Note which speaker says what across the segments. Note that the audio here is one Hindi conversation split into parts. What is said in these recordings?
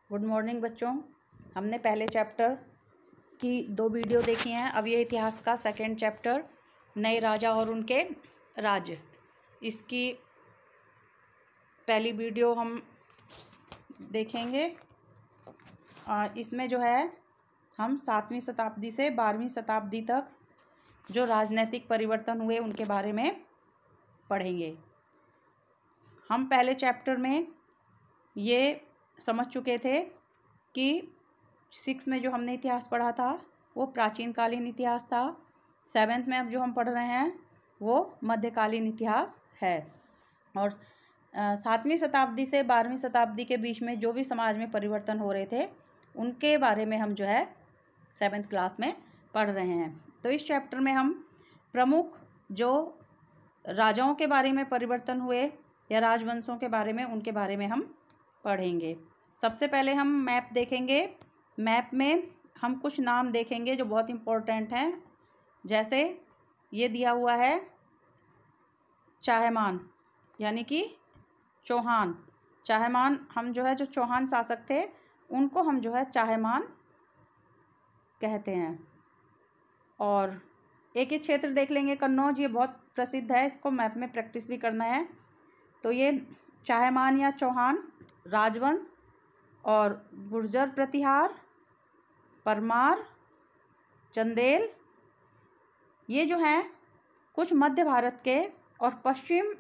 Speaker 1: गुड मॉर्निंग बच्चों। हमने पहले चैप्टर की 2 वीडियो देखी हैं। अब ये इतिहास का सेकंड चैप्टर नए राजा और उनके राज्य, इसकी पहली वीडियो हम देखेंगे। इसमें जो है हम 7वीं शताब्दी से 12वीं शताब्दी तक जो राजनीतिक परिवर्तन हुए उनके बारे में पढ़ेंगे। हम पहले चैप्टर में ये समझ चुके थे कि 6 में जो हमने इतिहास पढ़ा था वो प्राचीन कालीन इतिहास था। 7th में अब जो हम पढ़ रहे हैं वो मध्यकालीन इतिहास है। और 7वीं शताब्दी से 12वीं शताब्दी के बीच में जो भी समाज में परिवर्तन हो रहे थे उनके बारे में हम जो है 7th क्लास में पढ़ रहे हैं। तो इस चैप्टर में हम प्रमुख जो राजाओं के बारे में परिवर्तन हुए या राजवंशों के बारे में, उनके बारे में हम पढ़ेंगे। सबसे पहले हम मैप देखेंगे। मैप में हम कुछ नाम देखेंगे जो बहुत इम्पोर्टेंट हैं। जैसे ये दिया हुआ है चाहमान, यानी कि चौहान। चाहमान हम जो है जो चौहान शासक थे उनको हम जो है चाहमान कहते हैं। और एक ही क्षेत्र देख लेंगे कन्नौज, ये बहुत प्रसिद्ध है, इसको मैप में प्रैक्टिस भी करना है। तो ये चाहमान या चौहान राजवंश और गुर्जर प्रतिहार, परमार, चंदेल, ये जो हैं कुछ मध्य भारत के और पश्चिम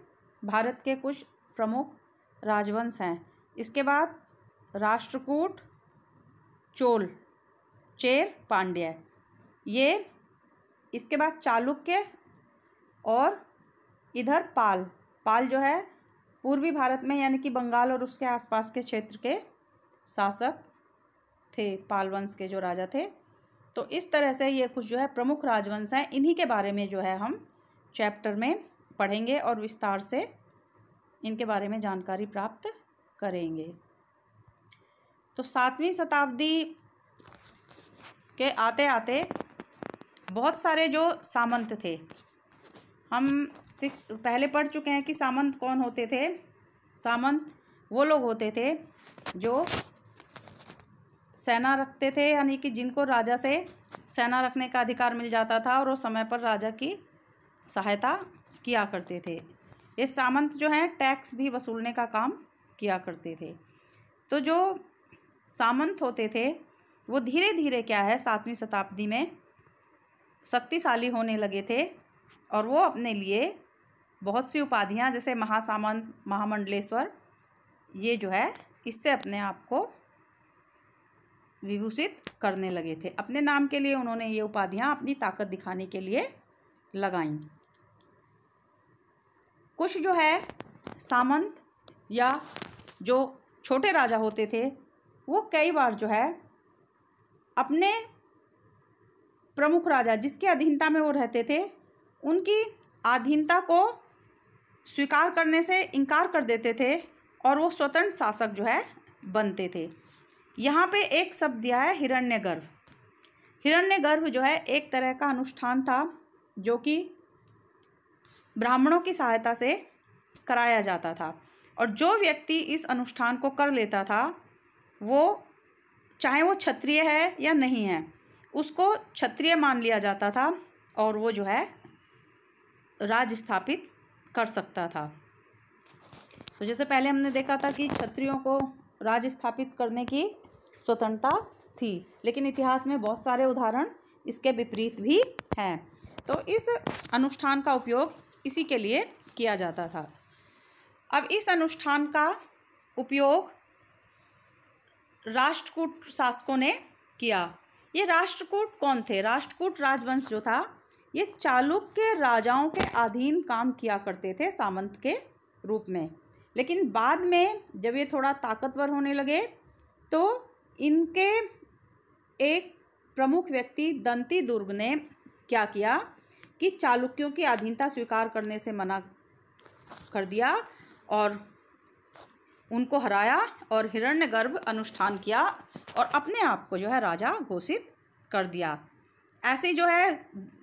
Speaker 1: भारत के कुछ प्रमुख राजवंश हैं। इसके बाद राष्ट्रकूट, चोल, चेर, पांड्य, ये। इसके बाद चालुक्य और इधर पाल जो है पूर्वी भारत में यानी कि बंगाल और उसके आसपास के क्षेत्र के शासक थे, पाल वंश के जो राजा थे। तो इस तरह से ये कुछ जो है प्रमुख राजवंश हैं। इन्हीं के बारे में जो है हम चैप्टर में पढ़ेंगे और विस्तार से इनके बारे में जानकारी प्राप्त करेंगे। तो 7वीं शताब्दी के आते आते बहुत सारे जो सामंत थे, हम पहले पढ़ चुके हैं कि सामंत कौन होते थे। सामंत वो लोग होते थे जो सेना रखते थे, यानी कि जिनको राजा से सेना रखने का अधिकार मिल जाता था और वो समय पर राजा की सहायता किया करते थे। ये सामंत जो हैं टैक्स भी वसूलने का काम किया करते थे। तो जो सामंत होते थे वो धीरे धीरे क्या है 7वीं शताब्दी में शक्तिशाली होने लगे थे और वो अपने लिए बहुत सी उपाधियां जैसे महासामंत, महामंडलेश्वर, ये जो है इससे अपने आप को विभूषित करने लगे थे। अपने नाम के लिए उन्होंने ये उपाधियां अपनी ताकत दिखाने के लिए लगाईं। कुछ जो है सामंत या जो छोटे राजा होते थे वो कई बार जो है अपने प्रमुख राजा जिसके अधीनता में वो रहते थे उनकी अधीनता को स्वीकार करने से इनकार कर देते थे और वो स्वतंत्र शासक जो है बनते थे। यहाँ पे एक शब्द दिया है हिरण्यगर्भ। हिरण्यगर्भ जो है एक तरह का अनुष्ठान था जो कि ब्राह्मणों की सहायता से कराया जाता था। और जो व्यक्ति इस अनुष्ठान को कर लेता था वो चाहे वो क्षत्रिय है या नहीं है उसको क्षत्रिय मान लिया जाता था और वो जो है राज स्थापित कर सकता था। तो जैसे पहले हमने देखा था कि क्षत्रियों को राज स्थापित करने की स्वतंत्रता थी, लेकिन इतिहास में बहुत सारे उदाहरण इसके विपरीत भी हैं। तो इस अनुष्ठान का उपयोग इसी के लिए किया जाता था। अब इस अनुष्ठान का उपयोग राष्ट्रकूट शासकों ने किया। ये राष्ट्रकूट कौन थे? राष्ट्रकूट राजवंश जो था ये चालुक्य राजाओं के अधीन काम किया करते थे सामंत के रूप में। लेकिन बाद में जब ये थोड़ा ताकतवर होने लगे तो इनके एक प्रमुख व्यक्ति दंती दुर्ग ने क्या किया कि चालुक्यों की अधीनता स्वीकार करने से मना कर दिया और उनको हराया और हिरण्यगर्भ अनुष्ठान किया और अपने आप को जो है राजा घोषित कर दिया। ऐसे जो है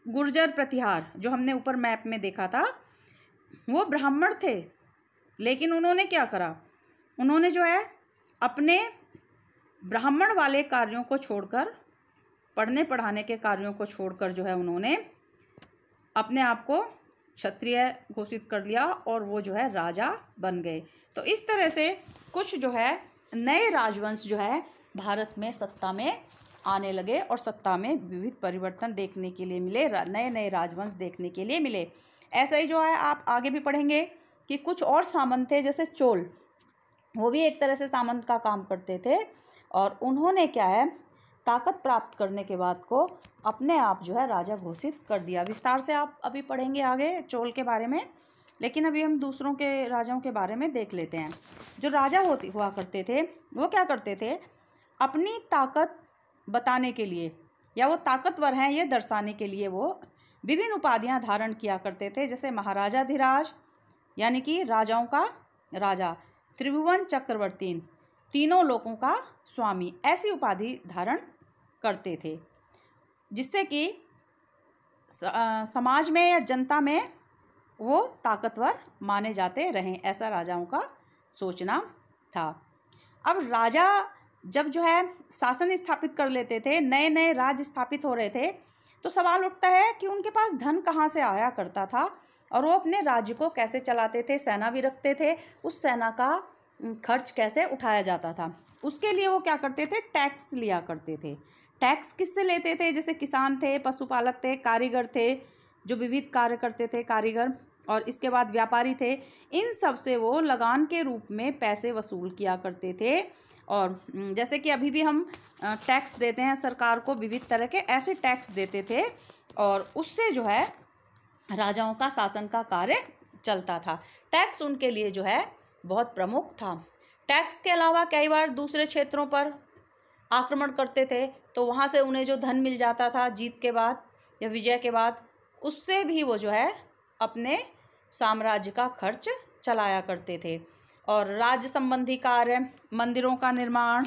Speaker 1: गुर्जर प्रतिहार जो हमने ऊपर मैप में देखा था वो ब्राह्मण थे, लेकिन उन्होंने क्या करा, उन्होंने जो है अपने ब्राह्मण वाले कार्यों को छोड़कर, पढ़ने पढ़ाने के कार्यों को छोड़कर जो है उन्होंने अपने आप को क्षत्रिय घोषित कर लिया और वो जो है राजा बन गए। तो इस तरह से कुछ जो है नए राजवंश जो है भारत में सत्ता में आने लगे और सत्ता में विविध परिवर्तन देखने के लिए मिले, नए नए राजवंश देखने के लिए मिले। ऐसा ही जो है आप आगे भी पढ़ेंगे कि कुछ और सामंत थे, जैसे चोल, वो भी एक तरह से सामंत का काम करते थे और उन्होंने क्या है ताकत प्राप्त करने के बाद को अपने आप जो है राजा घोषित कर दिया। विस्तार से आप अभी पढ़ेंगे आगे चोल के बारे में, लेकिन अभी हम दूसरों के राजाओं के बारे में देख लेते हैं। जो राजा हुआ करते थे वो क्या करते थे, अपनी ताकत बताने के लिए या वो ताकतवर हैं ये दर्शाने के लिए वो विभिन्न उपाधियां धारण किया करते थे, जैसे महाराजाधिराज यानी कि राजाओं का राजा, त्रिभुवन चक्रवर्ती, तीनों लोकों का स्वामी, ऐसी उपाधि धारण करते थे, जिससे कि समाज में या जनता में वो ताकतवर माने जाते रहें, ऐसा राजाओं का सोचना था। अब राजा जब जो है शासन स्थापित कर लेते थे, नए नए राज्य स्थापित हो रहे थे, तो सवाल उठता है कि उनके पास धन कहाँ से आया करता था और वो अपने राज्य को कैसे चलाते थे, सेना भी रखते थे, उस सेना का खर्च कैसे उठाया जाता था। उसके लिए वो क्या करते थे, टैक्स लिया करते थे। टैक्स किससे लेते थे, जैसे किसान थे, पशुपालक थे, कारीगर थे, जो विविध कार्य करते थे कारीगर, और इसके बाद व्यापारी थे। इन सब से वो लगान के रूप में पैसे वसूल किया करते थे। और जैसे कि अभी भी हम टैक्स देते हैं सरकार को, विविध तरह के ऐसे टैक्स देते थे और उससे जो है राजाओं का शासन का कार्य चलता था। टैक्स उनके लिए जो है बहुत प्रमुख था। टैक्स के अलावा कई बार दूसरे क्षेत्रों पर आक्रमण करते थे, तो वहाँ से उन्हें जो धन मिल जाता था जीत के बाद या विजय के बाद, उससे भी वो जो है अपने साम्राज्य का खर्च चलाया करते थे। और राज्य संबंधी कार्य, मंदिरों का निर्माण,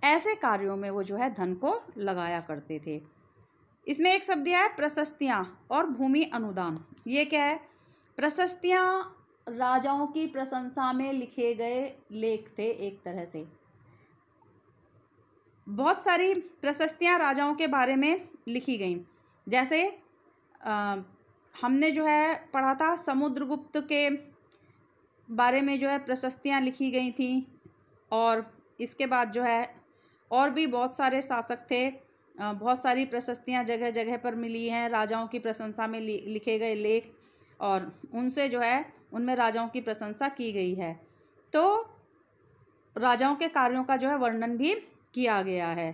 Speaker 1: ऐसे कार्यों में वो जो है धन को लगाया करते थे। इसमें एक शब्द दिया है प्रशस्तियाँ और भूमि अनुदान। ये क्या है, प्रशस्तियाँ राजाओं की प्रशंसा में लिखे गए लेख थे। एक तरह से बहुत सारी प्रशस्तियाँ राजाओं के बारे में लिखी गई, जैसे हमने जो है पढ़ा था समुद्रगुप्त के बारे में जो है प्रशस्तियाँ लिखी गई थी। और इसके बाद जो है और भी बहुत सारे शासक थे, बहुत सारी प्रशस्तियाँ जगह जगह पर मिली हैं, राजाओं की प्रशंसा में लिखे गए लेख, और उनसे जो है उनमें राजाओं की प्रशंसा की गई है। तो राजाओं के कार्यों का जो है वर्णन भी किया गया है।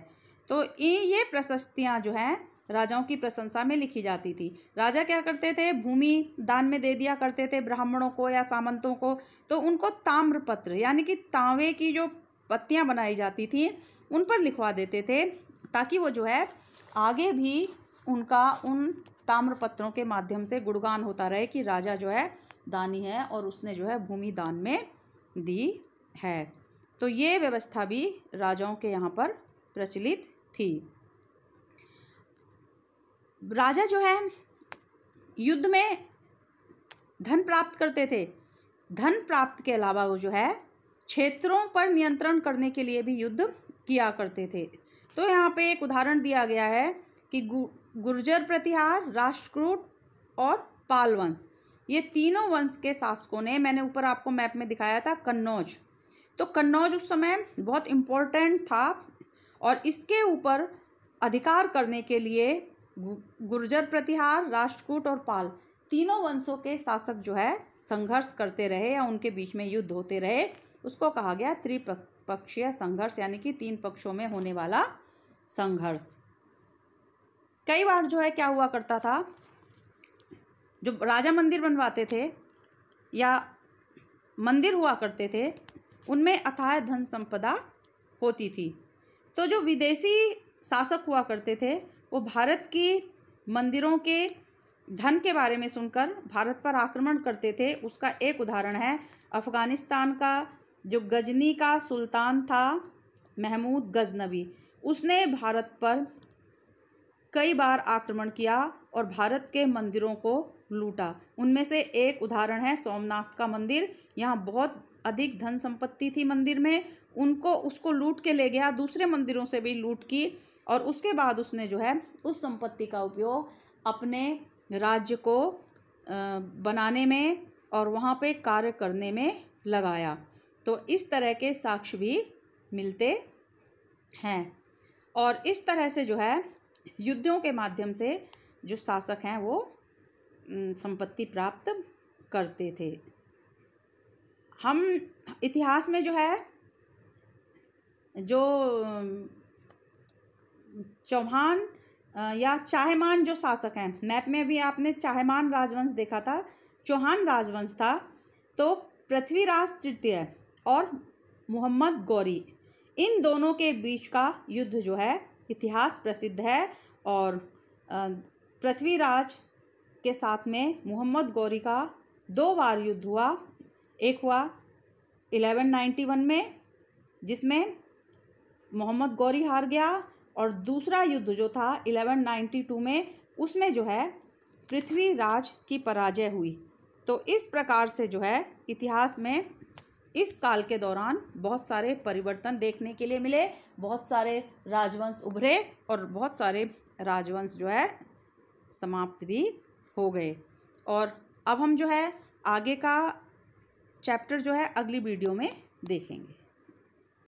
Speaker 1: तो ये प्रशस्तियाँ जो हैं राजाओं की प्रशंसा में लिखी जाती थी। राजा क्या करते थे, भूमि दान में दे दिया करते थे ब्राह्मणों को या सामंतों को, तो उनको ताम्रपत्र यानी कि तांबे की जो पत्तियां बनाई जाती थी उन पर लिखवा देते थे, ताकि वो जो है आगे भी उनका उन ताम्रपत्रों के माध्यम से गुणगान होता रहे कि राजा जो है दानी है और उसने जो है भूमि दान में दी है। तो ये व्यवस्था भी राजाओं के यहाँ पर प्रचलित थी। राजा जो है युद्ध में धन प्राप्त करते थे। धन प्राप्त के अलावा वो जो है क्षेत्रों पर नियंत्रण करने के लिए भी युद्ध किया करते थे। तो यहाँ पे एक उदाहरण दिया गया है कि गुर्जर प्रतिहार, राष्ट्रकूट और पाल वंश, ये तीनों वंश के शासकों ने, मैंने ऊपर आपको मैप में दिखाया था कन्नौज, तो कन्नौज उस समय बहुत इम्पोर्टेंट था और इसके ऊपर अधिकार करने के लिए गुर्जर प्रतिहार, राष्ट्रकूट और पाल, तीनों वंशों के शासक जो है संघर्ष करते रहे या उनके बीच में युद्ध होते रहे। उसको कहा गया त्रिपक्षीय संघर्ष, यानी कि तीन पक्षों में होने वाला संघर्ष। कई बार जो है क्या हुआ करता था, जो राजा मंदिर बनवाते थे या मंदिर हुआ करते थे उनमें अथाह धन संपदा होती थी। तो जो विदेशी शासक हुआ करते थे वो भारत की मंदिरों के धन के बारे में सुनकर भारत पर आक्रमण करते थे। उसका एक उदाहरण है अफ़गानिस्तान का जो गजनी का सुल्तान था महमूद गजनवी, उसने भारत पर कई बार आक्रमण किया और भारत के मंदिरों को लूटा। उनमें से एक उदाहरण है सोमनाथ का मंदिर। यहाँ बहुत अधिक धन संपत्ति थी मंदिर में, उसको लूट के ले गया, दूसरे मंदिरों से भी लूट की, और उसके बाद उसने जो है उस संपत्ति का उपयोग अपने राज्य को बनाने में और वहाँ पे कार्य करने में लगाया। तो इस तरह के साक्ष्य भी मिलते हैं। और इस तरह से जो है युद्धों के माध्यम से जो शासक हैं वो संपत्ति प्राप्त करते थे। हम इतिहास में जो है जो चौहान या चाहमान जो शासक हैं, मैप में भी आपने चाहमान राजवंश देखा था, चौहान राजवंश था, तो पृथ्वीराज तृतीय और मोहम्मद गौरी, इन दोनों के बीच का युद्ध जो है इतिहास प्रसिद्ध है। और पृथ्वीराज के साथ में मोहम्मद गौरी का 2 बार युद्ध हुआ। एक हुआ 1191 में जिसमें मोहम्मद गौरी हार गया, और दूसरा युद्ध जो था 1192 में, उसमें जो है पृथ्वीराज की पराजय हुई। तो इस प्रकार से जो है इतिहास में इस काल के दौरान बहुत सारे परिवर्तन देखने के लिए मिले, बहुत सारे राजवंश उभरे और बहुत सारे राजवंश जो है समाप्त भी हो गए। और अब हम जो है आगे का चैप्टर जो है अगली वीडियो में देखेंगे।